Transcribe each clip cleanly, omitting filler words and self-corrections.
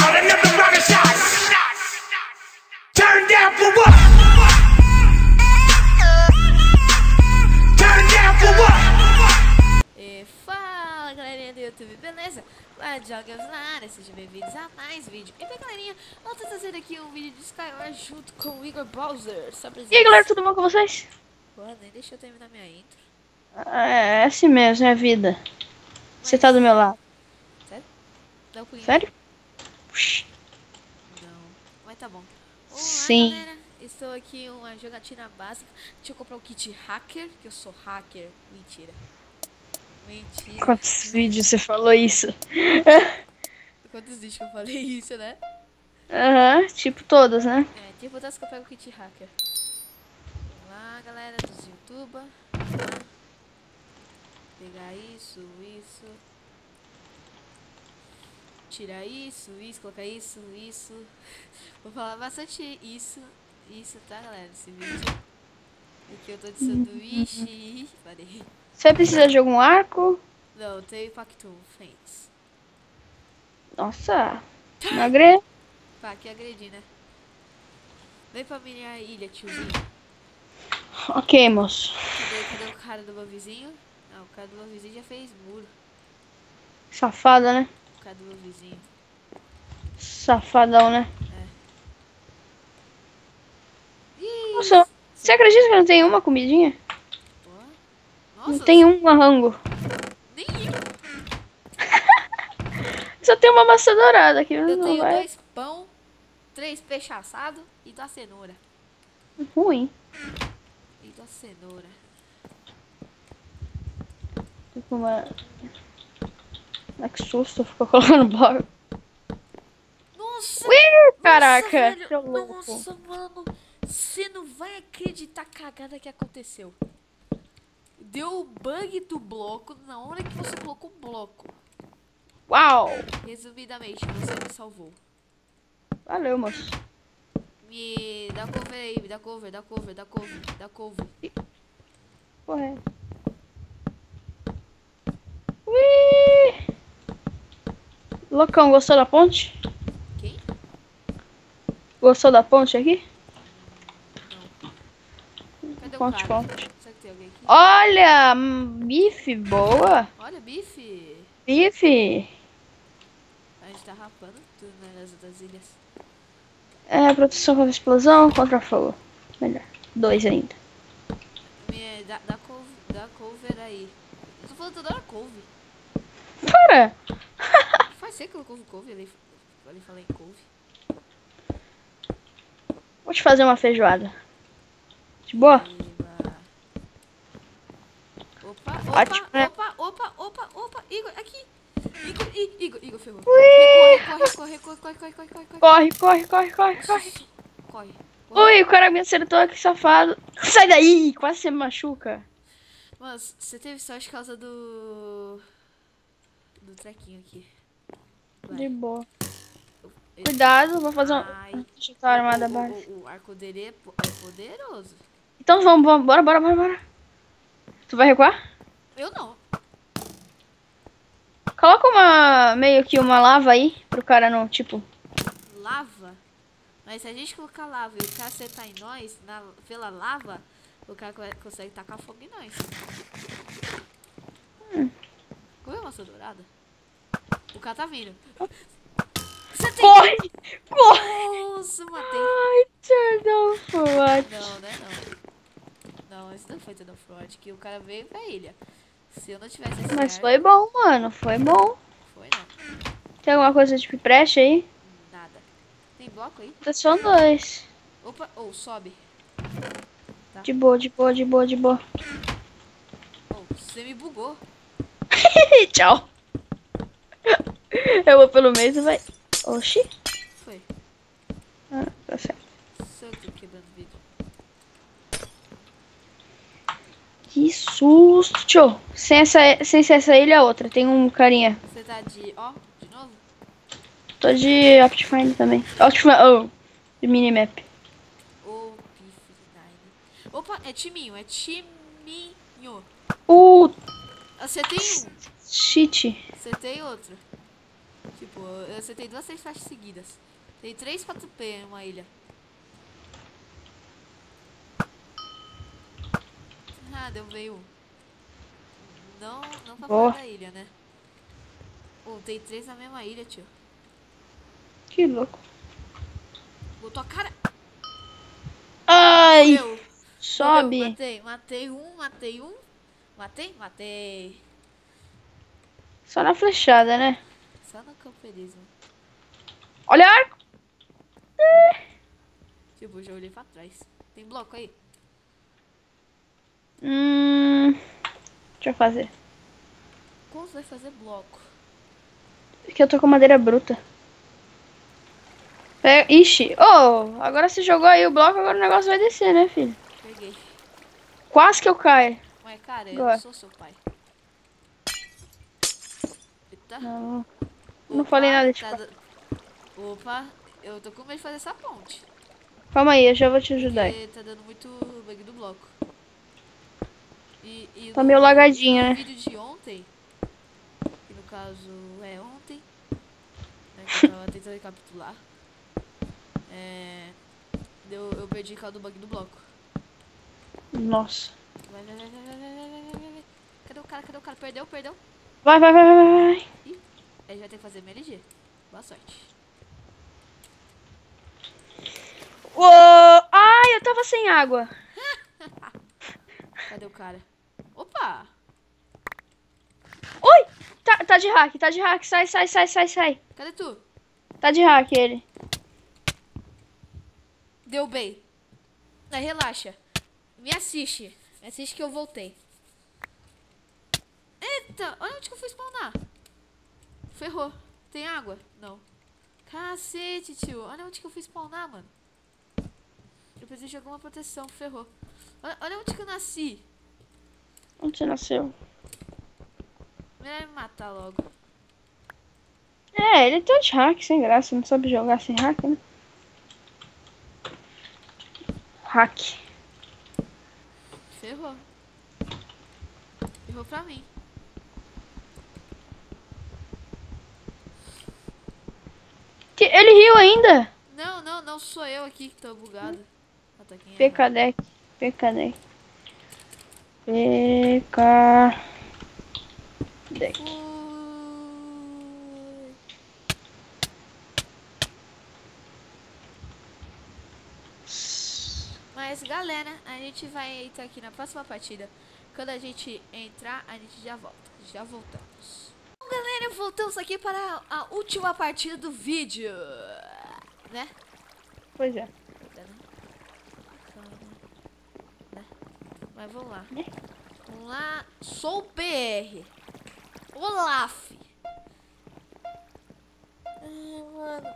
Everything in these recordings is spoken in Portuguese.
out, another round of shots. Turn down for what? Turn down for what? E fala galerinha do YouTube, beleza? Lá Jogos na área, sejam bem-vindos a mais vídeo. E bem galerinha, eu tô trazendo aqui um vídeo de Skyward junto com o Igor Bowser. E aí galera, tudo bom com vocês? Pô, nem deixa eu terminar minha intro. É assim mesmo, é a vida. Você tá do meu lado. Sério? Dá um punho. Sério? Não, mas tá bom. Olá, Sim. galera, estou aqui em uma jogatina básica. Deixa eu comprar o kit hacker, que eu sou hacker. Mentira. Mentira. Quantos vídeos você falou isso? Quantos vídeos que eu falei isso, né? Aham, tipo todos, né? É, tipo das que eu pego o kit hacker. Vamos lá, galera dos YouTuber. Pegar isso. Tirar isso, colocar isso. Vou falar bastante isso, tá, galera? Nesse vídeo. Aqui eu tô dizendo ixi, parei. Você precisa de algum arco? Não, tem Pacto Fênix. Nossa, não agrega. Pá, que agredi, né? Vem pra minha ilha, tiozinho. Ok, moço. Cadê o cara do meu vizinho? Não, o cara do meu vizinho já fez muro. Safada, né? O cara do meu vizinho. Safadão, né? Ih, Nossa, você acredita que eu não tenho uma comidinha? pô. Não Nossa, tem um rango. nem eu. Só tem uma maçã dourada aqui. Eu Não tenho vai. 2 pão, 3 peixes assados e 2 cenoura. Ruim. E 2 cenoura. Tipo uma... Ah, que susto, ficou colocando bloco. Nossa! Ui, caraca, Nossa, velho, seu louco. nossa, mano. Você não vai acreditar a cagada que aconteceu. Deu o bug do bloco na hora que você colocou o bloco. Uau! Resumidamente, você me salvou. Valeu, moço. Me dá cover aí, me dá cover. Correto. Ui! Loucão, gostou da ponte? Quem? Gostou da ponte aqui? Cadê o Ponte, cara? ponte. Será que tem alguém aqui? Olha, bife, boa. Olha, bife. Bife. A gente tá rapando tudo, né, nas outras ilhas. É, proteção contra explosão, contra fogo. Melhor. 2 ainda. Dá cover aí. Eu tô falando toda hora couve. Para! Faz ser que eu couve ali. Ali falei couve. Vou te fazer uma feijoada. De boa? Eba. Ótimo, né? Opa. Igor, aqui. Igor, ferrou. Ui! Corre. Corre. Ui, o cara me acertou, que safado. Sai daí, quase você me machuca. Mas você teve sorte por causa do trequinho aqui. De boa. Cuidado, vou fazer um... Ai. Deixa eu estar armada base. O arco dele é poderoso. Então vamos, bora. Tu vai recuar? Eu não. Coloca uma, meio que uma lava aí, pro cara não, tipo... Lava? Mas se a gente colocar lava e o cara acertar em nós, pela lava, o cara consegue tacar fogo em nós. Como é maçã dourada? O cara tá vindo. Você tem... Corre! Nossa, matei. Ai, Turtle Forward. Não, né? Não, isso não foi Turtle Forward, que o cara veio pra ilha. Se eu não tivesse esse Mas arco, foi bom, mano, foi bom. foi não. Tem alguma coisa de preste aí? Nada. Tem bloco aí? São 2. Opa, sobe. De boa. Você me bugou. Tchau. Eu vou pelo meio e vai... Oxi. Foi. Ah, tá certo. Só eu que tô quebrando o vidro. Que susto, tio. Sem ser essa ilha, é outra. Tem um carinha. Você tá de novo? Tô de Optifine também. Optifine, de minimap. Ô, P59. Opa, é timinho. Uh, Acertei um. shit. Acertei outro. Tipo, eu acertei 2 flechas seguidas. Tem 3 4P em uma ilha. Ah, deu veio. Não pra Boa. fora da ilha, né? Pô, tem 3 na mesma ilha, tio. Que louco. Botou a cara. Ai, Morreu. sobe. Morreu. Matei um. Matei. Só na flechada, né? Só no camperismo. Olha o arco. Tipo, já olhei pra trás. Tem bloco aí? Deixa eu fazer. Como você vai fazer bloco? Aqui eu tô com madeira bruta. Ixi. Oh, agora você jogou aí o bloco, agora o negócio vai descer, né, filho? Peguei. Quase que eu caio. Mas, cara, eu Agora. não sou seu pai. Eita. Não, não falei nada de pai. Opa, eu tô com medo de fazer essa ponte. Calma aí, eu já vou te ajudar aí. Porque tá dando muito bug do bloco. E Tá meio lagadinho, no né? vídeo de ontem, que no caso é ontem, né, que eu tava tentando recapitular, eu perdi por causa do bug do bloco. Nossa. Vai. Cadê o cara? Perdeu. Vai. Ih, ele vai ter que fazer MLG. Boa sorte. Uou! Ai, eu tava sem água. Cadê o cara? Opa! Oi! Tá de hack. Sai. Cadê tu? Tá de hack ele. Deu bem. Aí, relaxa. Me assiste que eu voltei. Eita, olha onde que eu fui spawnar. Ferrou. Tem água? Não. Cacete, tio. Olha onde que eu fui spawnar, mano. Eu preciso de alguma proteção. Ferrou. Olha onde que eu nasci. Onde você nasceu? Melhor me matar logo. É, ele tá de hack, sem graça. Não sabe jogar sem hack, né? Hack. Ferrou. Ferrou pra mim. Ele riu ainda. Não sou eu aqui que tô bugado. Ah, tá, quem é? PKDEC. Fui. Mas galera, a gente vai entrar aqui na próxima partida. Quando a gente entrar, a gente já volta. Já voltamos. Bom, galera, voltamos aqui para a última partida do vídeo. Né? Pois é. Né? Mas vamos lá. Vamos lá. Sou o PR. Olaf. Mano.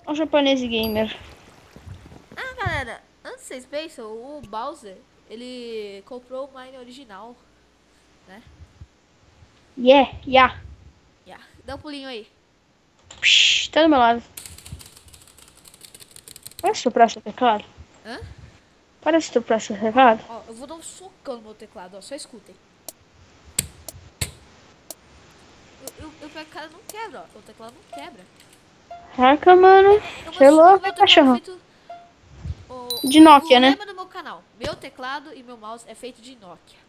O japonês gamer. Ah, galera, antes vocês pensam, o Bowser, ele comprou o Mine original, né? Yeah. Dá um pulinho aí. Psh, tá do meu lado. Parece estuprar seu teclado? Hã? Parece estuprar seu teclado? Ó, eu vou dar um socão no meu teclado, ó, só escutem. O cara não quebra, ó, o teclado não quebra. Caraca, mano. Você é louco, meu teclado é cachorro. feito... De Nokia, né? Lema do meu canal, meu teclado e meu mouse é feito de Nokia.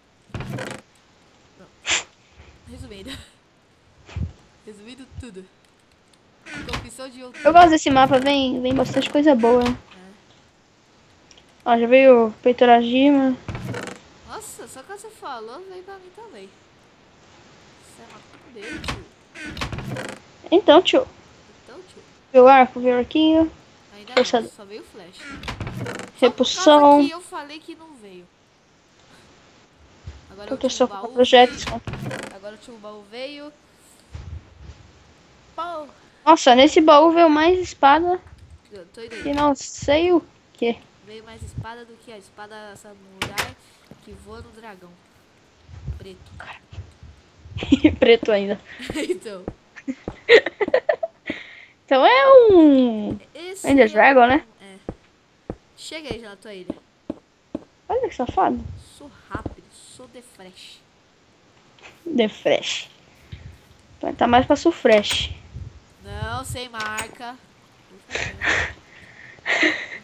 Não. Resumindo. Resumindo tudo. Confissão de outro. Eu gosto desse mapa, vem bastante coisa boa, né? Ó, já veio o Peitorajima. Nossa, só que você falou, veio pra mim também. Você é uma dele, tio. Então, tio. Então, tio. Veio o arco, veio o arquinho. Ainda Força- não, só veio flash. Repulsão. Só por causa que eu falei que não veio. Agora Proteção o contra baú projetos. veio. Agora o tio baú veio. Pau. Nossa, nesse baú veio mais espada. Eu tô indo E aí. não sei o que. Veio mais espada do que a espada samurai que voa no dragão. Preto. Preto ainda. Então. Então é um Esse Ender Dragon, né? É. Chega aí já na tua ilha. Olha que safado. Sou rápido, sou The Fresh. The Fresh. Tá mais pra Sufresh. Não, sem marca. Por favor.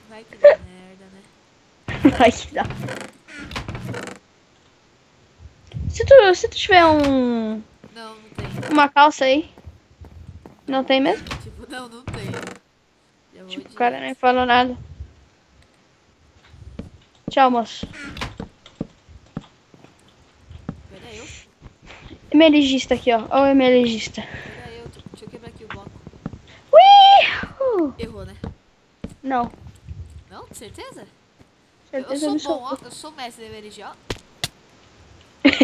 Vai que dá merda, né? Vai que dá. Se tu tiver Não, não tem. uma calça aí. Não tem mesmo? Tipo, não tem. Já vou Tipo, o cara direto. nem falou nada. Tchau, moço. Pera aí, Emergista aqui, ó. Ó o emergista. pera aí, deixa eu quebrar aqui o bloco. Ui! Errou, né? Não. Não? Certeza? Certeza Eu sou bom, ó. absoluta. Eu sou mestre de MLG, ó.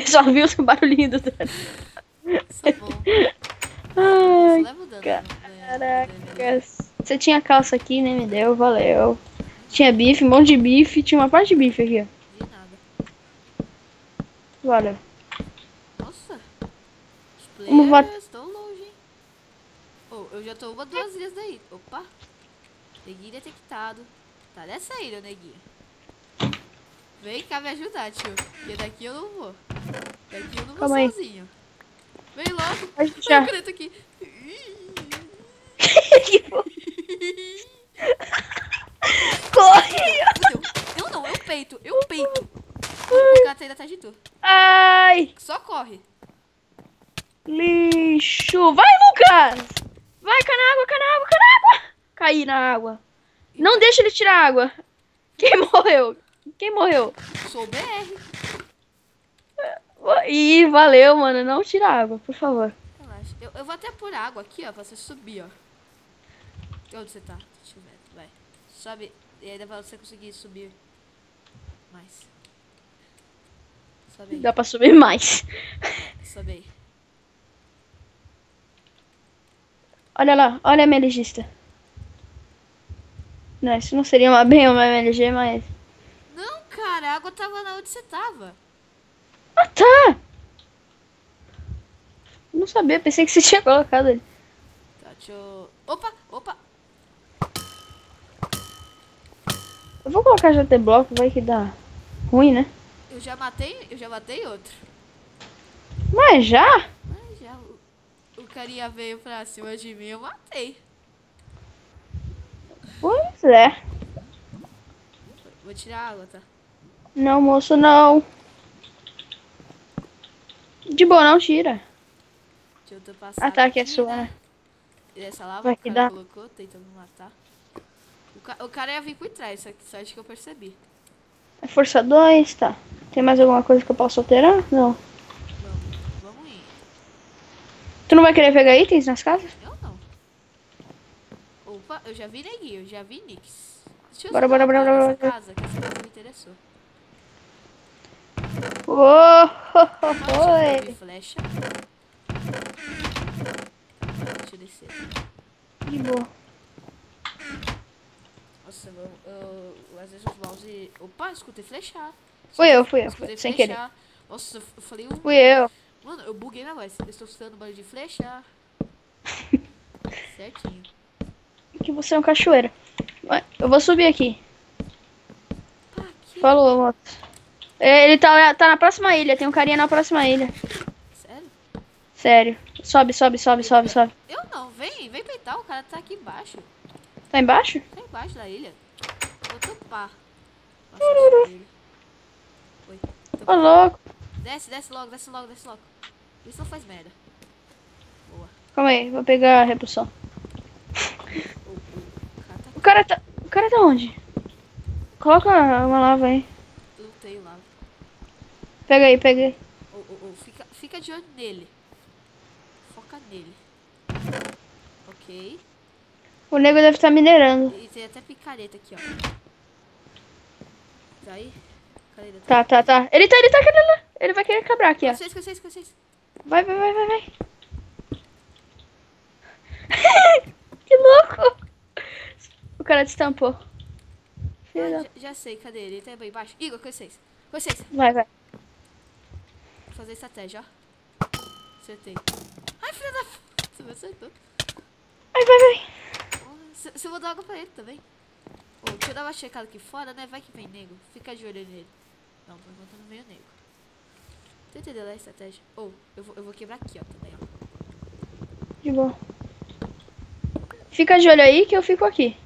Só viu o barulhinho do dano. Sou bom. Ai, Eu levo dano. caraca. Você tinha calça aqui, nem me deu, valeu. Tinha bife, um monte de bife. Tinha uma parte de bife aqui, ó. De nada. Valeu. Nossa. Os Vamos players estão longe, hein? Oh, eu já tô uma, 2 ilhas daí. Opa. Neguinho detectado. Tá nessa ilha, neguinho. Vem cá me ajudar, tio. Porque daqui eu não vou. Daqui eu não vou Calma aí. sozinho. Vem logo. Pode Ai, deixar. o preto aqui. Corre! Fudeu. Não, eu peito. Eu peito. O gato ainda tá de tu. Ai! Só corre. Lixo! Vai, Lucas! Vai, cai na água, cai na água, cai na água! Caí na água. Não deixa ele tirar a água. Quem morreu? Quem morreu? Sou BR. Ih, valeu, mano. Não tira a água, por favor. Relaxa. Eu vou até pôr água aqui, ó, pra você subir, ó. Onde você tá? Deixa eu ver. Vai. Sobe. E aí dá pra você conseguir subir mais. Sobe aí. Dá pra subir mais. Sobe aí. Olha lá, olha a meligista. Não, isso não seria bem uma MLG, mas... Não, cara, a água tava na onde você tava. Ah, tá! Não sabia, pensei que você tinha colocado ele. Tá, deixa eu... Opa, opa. Eu vou colocar GT bloco, vai que dá ruim, né? Eu já matei outro. Mas já? Mas já o carinha veio pra cima de mim, eu matei. Pois é. Vou tirar a água, tá? Não, moço, não. De boa, não tira. Deixa eu ter passado Ah, tá, que é aqui, sua, né? né? E essa lava Vai que que o cara dá. colocou, tentando me matar. O cara ia vir por trás, só acho que eu percebi. É força 2, tá. Tem mais alguma coisa que eu posso alterar? Não. Vamos ir. Tu não vai querer pegar itens nas casas? Eu não. Opa, eu já vi neguinho, eu já vi Nix. Deixa eu Bora, usar bora, bora, nessa bora, bora. casa, que essa casa me interessou. Oi. De flecha. Deixa eu descer. De boa. Nossa, às vezes os mouse... Opa, escutei flechar. Fui eu, Escutei sem flechar. Nossa, eu falei... Fui eu. Mano, eu buguei na voz. Eu estou escutando barulho de flechar. Certinho. Que você é um cachoeira. Eu vou subir aqui. Pá, que... Falou, moto. Ele tá na próxima ilha. Tem um carinha na próxima ilha. Sério? Sério. Sobe, sobe, sobe, sobe, sobe. Eu não, vem peitar, o cara tá aqui embaixo. Tá embaixo? Tá embaixo da ilha. Vou topar. Nossa, dele. Oi. Ô, louco. Desce logo, desce logo, desce logo. Isso não faz merda. Boa. Calma aí, vou pegar a repulsão. O cara tá aqui. O cara tá onde? Coloca uma lava aí. Lutei lá. Pega aí, pega aí. Fica de olho nele. Foca nele. Ok. O nego deve estar minerando. E tem até picareta aqui, ó. Tá aí? Cadê? Tá. Ele tá querendo. Ele vai querer quebrar aqui, ó. Com vocês. Vai. Que louco. O cara destampou. Já sei, cadê ele? Ele tá aí embaixo. Igor, com vocês. Vai. Vou fazer estratégia, ó. Acertei. Ai, filha da... Você me acertou. Vai. Você mandou água pra ele também. Deixa eu dar uma checada aqui fora, né? Vai que vem nego. Fica de olho nele. Não, por enquanto não veio nego. Você entendeu a estratégia? Eu vou quebrar aqui, ó, também, ó. De boa. Fica de olho aí que eu fico aqui.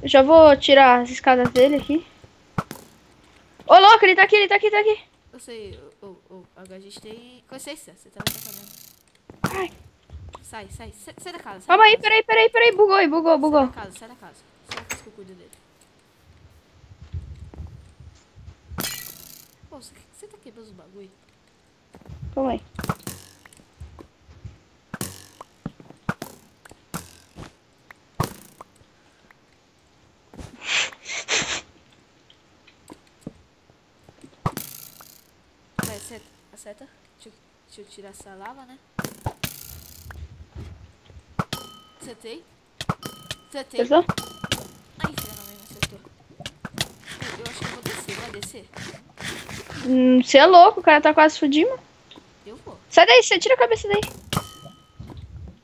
Eu já vou tirar as escadas dele aqui. Ô, louco, ele tá aqui, ele tá aqui, ele tá aqui. Eu sei, agora a gente tem... Com licença, você tá me atrapalhando. Ai. Sai da casa, sai Calma da aí, casa. peraí. Bugou aí, bugou. Sai da casa. Sai da casa que eu cuido dele. Pô, você tá quebrando os bagulho? Calma aí. Vai, acerta. Deixa eu tirar essa lava, né? Acertei. Acertou? Ai, filha da mãe, não acertou. Eu acho que eu vou descer, vai descer? Você é louco, o cara tá quase fudindo. Eu vou. Sai daí, você tira a cabeça daí.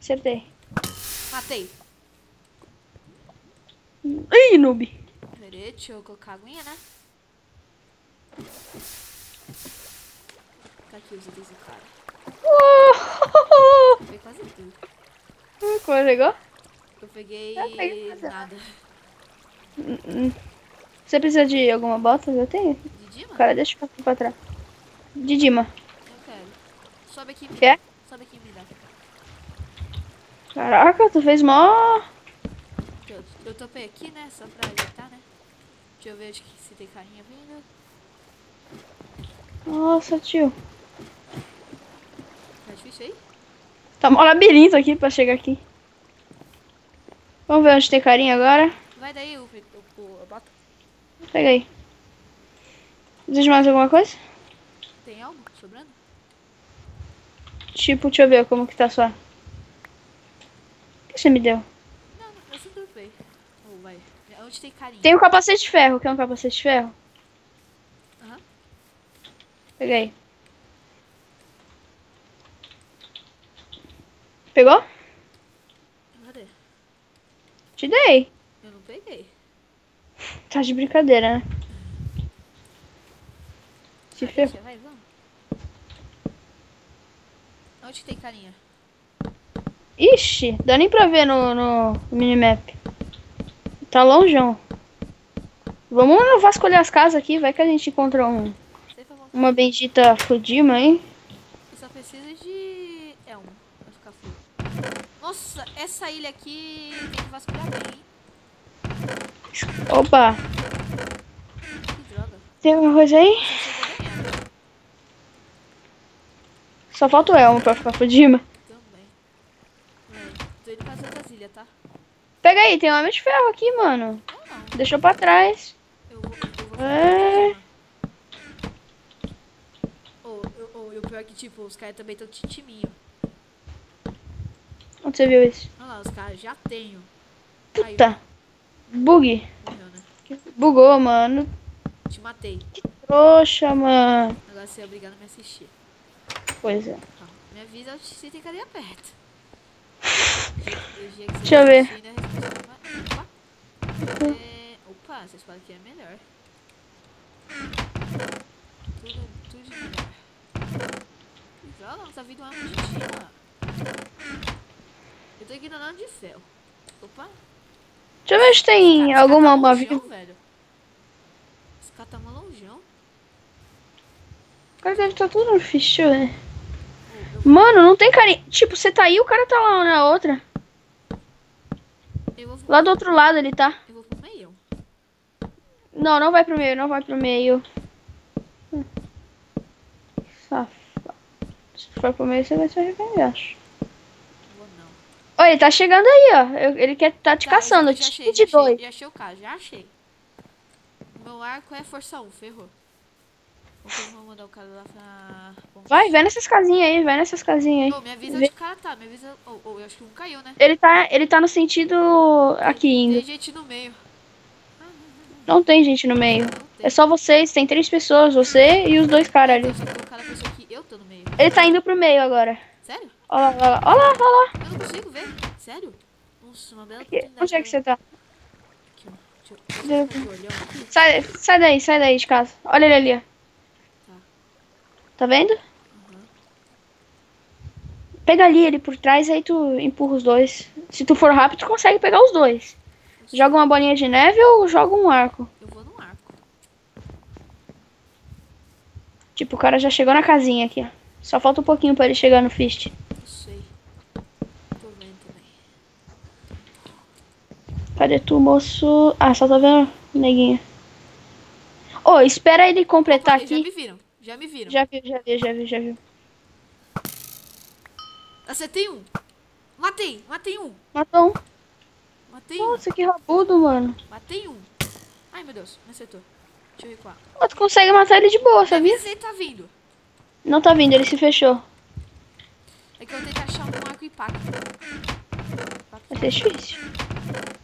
Acertei. Matei. Ih, noob. Peraí, deixa eu colocar a aguinha, né? Tá aqui os itens do cara. Peguei quase tudo. Como pegou? Eu peguei Eu peguei quase nada. Você precisa de alguma bota? Eu tenho. De Dima? Cara, deixa eu passar pra trás. De Dima. Eu quero. Sobe aqui e me Quer? dá. Sobe aqui e me dá. Caraca, tu fez mó... Eu topei aqui, né? Só pra ajeitar, né? Deixa eu ver se tem carrinha vindo. Nossa, tio. Tá difícil aí? Tá mó labirinto aqui pra chegar aqui. Vamos ver onde tem carinha agora. Vai daí, a bota. Pega aí. Precisa de mais alguma coisa? Tem algo sobrando? Tipo, deixa eu ver como que tá só. O que você me deu? Não, eu só topei. Oh, vai. Onde tem carinha? Tem um capacete de ferro. Quer um capacete de ferro? Aham. Pega aí. Pegou? Cadê? Te dei. Eu não peguei. Tá de brincadeira, né? Se ferrou. Deixa, vai, vamos. Onde tem carinha? Ixi, dá nem pra ver no minimap. Tá longeão. Vamos vasculhar as casas aqui, vai que a gente encontra uma bendita Fudima aí. Eu só preciso de... vai ficar full. Nossa, essa ilha aqui tem que vasculhar bem, hein? Opa, Que droga. tem alguma coisa aí? Só chegou bem ela. Só falta o Elmo pra ficar Fudima. Também. Tô indo pras outras ilhas, tá? Pega aí, tem um homem de ferro aqui, mano. Ou não. Deixou pra trás. Eu vou É. E o pior é que, tipo, os caras também estão titiminho. Onde você viu isso? Olha lá, os caras já tenho. Puta. Bug. Morreu, né? Bugou, mano. Te matei. Trouxa, mano. Agora você é obrigado a me assistir. Pois é. Ó, me avisa se tem carinha perto. Deixa eu ver. Opa, essa espada aqui é melhor. Tudo de melhor. Joga, não tá vindo uma arma de Dima. Eu tô ignorando de ferro. Opa. Deixa eu ver se tem alguma alma viva. Velho. Esse cara tá malonjão. O cara deve estar tudo no ficha, velho. Mano, não tem carinha. Tipo, você tá aí, o cara tá lá na outra. Lá do outro lado ele tá. Eu vou pro meio. Não, não vai pro meio, não vai pro meio. Safado. Se for pro meio, você vai se arrepender, acho. Vou não. Olha, ele tá chegando aí, ó. Ele quer tá te caçando. Já achei, de dois. já achei o cara, já achei. Meu arco é força 1, ferrou. Vou mandar o cara lá pra... Vai nessas casinhas aí, vai nessas casinhas aí. Me avisa onde o cara tá, me avisa... eu acho que um caiu, né? Ele tá no sentido aqui indo. Tem gente no meio. Não tem gente no meio. Não tem. É só vocês, tem 3 pessoas, você e os 2 caras ali. Só que o cara pensou que eu tô no meio. Ele tá indo pro meio agora. Sério? Olha lá, olha lá, olha lá. Eu não consigo ver. Sério? Nossa, uma bela Aqui. oportunidade. Onde é que você tá? Aqui, ó. Deixa eu ficar de olhão aqui. Sai daí de casa. Olha ele ali, ó. Tá. Tá vendo? Pega ali ele por trás, aí tu empurra os dois. Se tu for rápido, tu consegue pegar os dois. Joga uma bolinha de neve ou joga um arco. Eu vou no arco. Tipo, o cara já chegou na casinha aqui, ó. Só falta um pouquinho pra ele chegar no fist. Não sei. Tô vendo também. Cadê tu, moço? Ah, só tô vendo o neguinho. Ô, espera ele completar Opa, já me aqui. viram. Já me viram. Já viu. Acertei um. Matei um. Matou um. Matei um. Nossa, que rabudo, mano. Matei um. Ai, meu Deus, me acertou. Deixa eu recuar. Ô, tu consegue matar ele de boa, Minha sabia? vez ele tá vindo. Não tá vindo, ele se fechou. É que eu tento achar um arco e impacto. Vai ser difícil.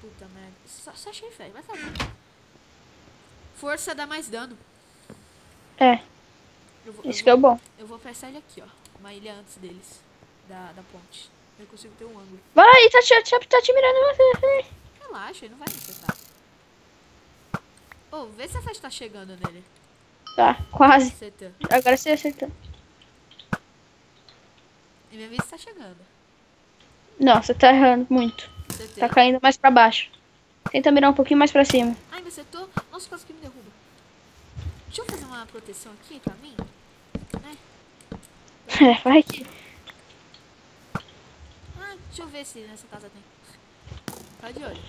Puta merda. Só achei feio, mas tá bom. Força dá mais dano. É, isso que é o bom. Eu vou pra essa ilha aqui, ó. Uma ilha antes deles. Da ponte. Eu consigo ter um ângulo. Vai, tá te mirando em você. Relaxa, ele não vai me acertar. Ô, vê se a flecha tá chegando nele. Tá, quase. Acertou. Agora você acertou. E minha vez tá chegando. Não, você tá errando muito. Acertei. Tá caindo mais pra baixo. Tenta mirar um pouquinho mais pra cima. Ai, me acertou. Nossa, quase que me derruba. Deixa eu fazer uma proteção aqui pra mim. Né? É, vai que... Ah, deixa eu ver se nessa casa tem. Tá de olho.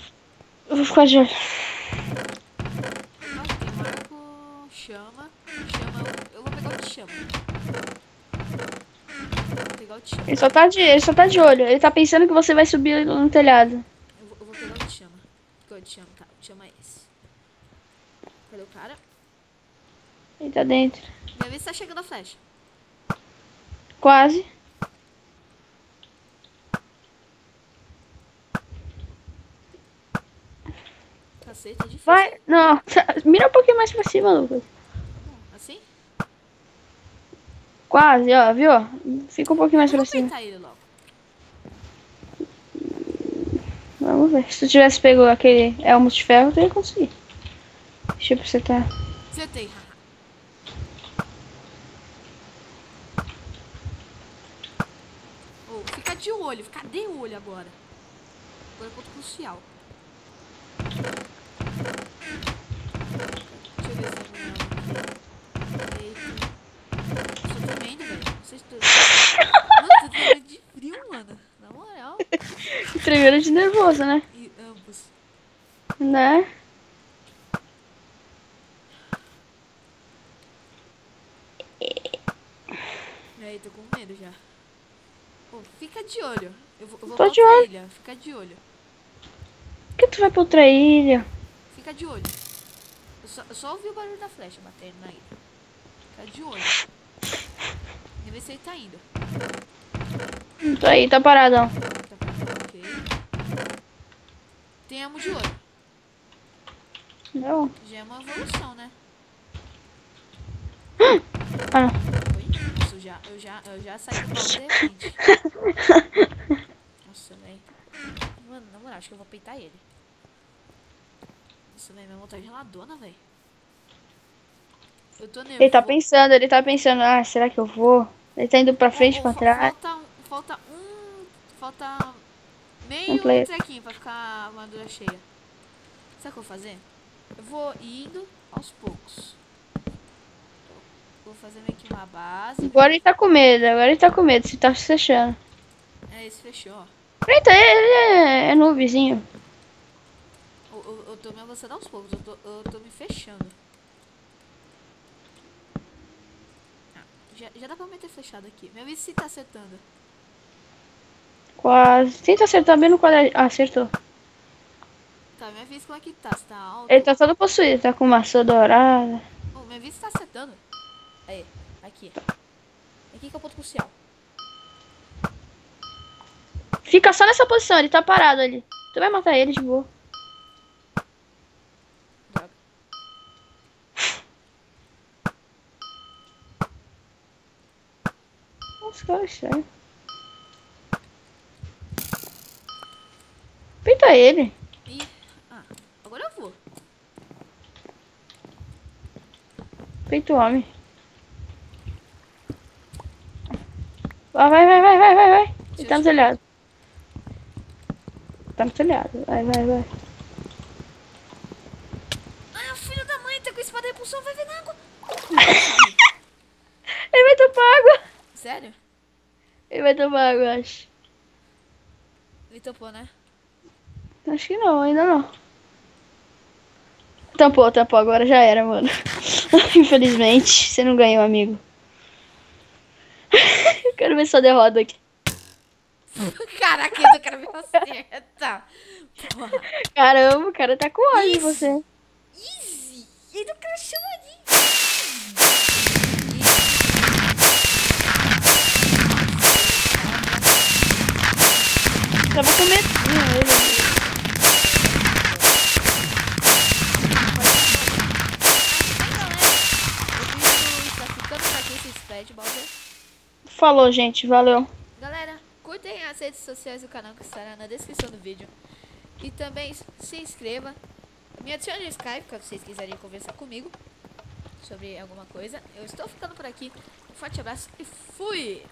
Eu vou ficar de olho. Ó, tem um arco, chama. Eu vou pegar o de chama. Vou pegar o de chama. Ele só tá de olho. Ele tá pensando que você vai subir no telhado. Eu vou pegar o de chama. Porque o de chama, tá? O de chama é esse. Cadê o cara? Ele tá dentro. Minha vez tá chegando a flecha. Quase. Cacete, é difícil. Vai. Não. Mira um pouquinho mais pra cima, Lucas. Assim? Quase, ó. Viu? Fica um pouquinho mais Eu pra vou cima. apertar ele logo. Vamos ver. Se tu tivesse pego aquele elmo de ferro, tu ia conseguir. Deixa eu acertar. Acertei, haha. Oh, fica de olho, fica de olho agora. Agora é ponto crucial. Deixa eu ver se eu vou eita. Eu tô tremendo, velho. Não sei se tô... Mano, tô tremendo de frio, mano. Na moral. Tremendo de nervoso, né? E ambos. Né? E aí, tô com medo já. Oh, fica de olho. Eu vou Tô pra de outra olho. ilha. Fica de olho. Por que tu vai pra outra ilha? Fica de olho. Eu só ouvi o barulho da flecha batendo na ilha. Fica de olho. E ver se ele tá indo. Tô aí, tá paradão. Tá, ok. Tem amo de ouro. Não. Já é uma evolução, né? Ah, não. Oi? Nossa, eu já saí do baú de repente. Nossa, velho. Mano, na moral, acho que eu vou peitar ele. Nossa, velho, minha mão tá geladona, velho. Eu tô nervoso. Ele tá pensando, ah, será que eu vou? Ele tá indo pra frente, pra trás. Falta meio player. trequinho pra ficar a armadura cheia. Sabe o que eu vou fazer? Eu vou indo aos poucos. Vou fazer meio que uma base. Agora ele tá com medo, se tá se fechando. É, esse fechou, ó. Eita, ele é noobzinho. Eu tô me avançando aos poucos, eu tô me fechando. Ah, já dá pra meter flechada aqui. Minha vez se tá acertando. Quase. Tenta acertar bem no quadrado. Ah, acertou. Tá, minha vez como é que tá? Você tá alto? Ele tá todo possuído, tá com maçã dourada. Oh, minha vez tá acertando. Aí, aqui. Aqui que é o ponto crucial. Fica só nessa posição, ele tá parado ali. Tu vai matar ele de boa. Droga. Nossa, cara, sério. Peita ele. Ih, agora eu vou. Peita o homem. Vai. Ele tá no telhado. Tá no telhado. Vai, vai, vai. Ai, o filho da mãe tá com espada de repulsão, vai ver na água. Ele vai tomar água. Sério? Ele vai tomar água, acho. Ele topou, né? Acho que não, ainda não. Tampou, tampou. Agora já era, mano. Infelizmente, você não ganhou, amigo. Eu quero ver sua derrota aqui. Caraca, eu quero ver você. Tá. Porra. Caramba, o cara tá com ódio de Isso. você. Easy. Ele não crashou ali. Tava com medo. Ele. Falou, gente. Valeu. Galera, curtem as redes sociais do canal que estará na descrição do vídeo. E também se inscreva. Me adicione no Skype, caso vocês quiserem conversar comigo sobre alguma coisa. Eu estou ficando por aqui. Um forte abraço e fui!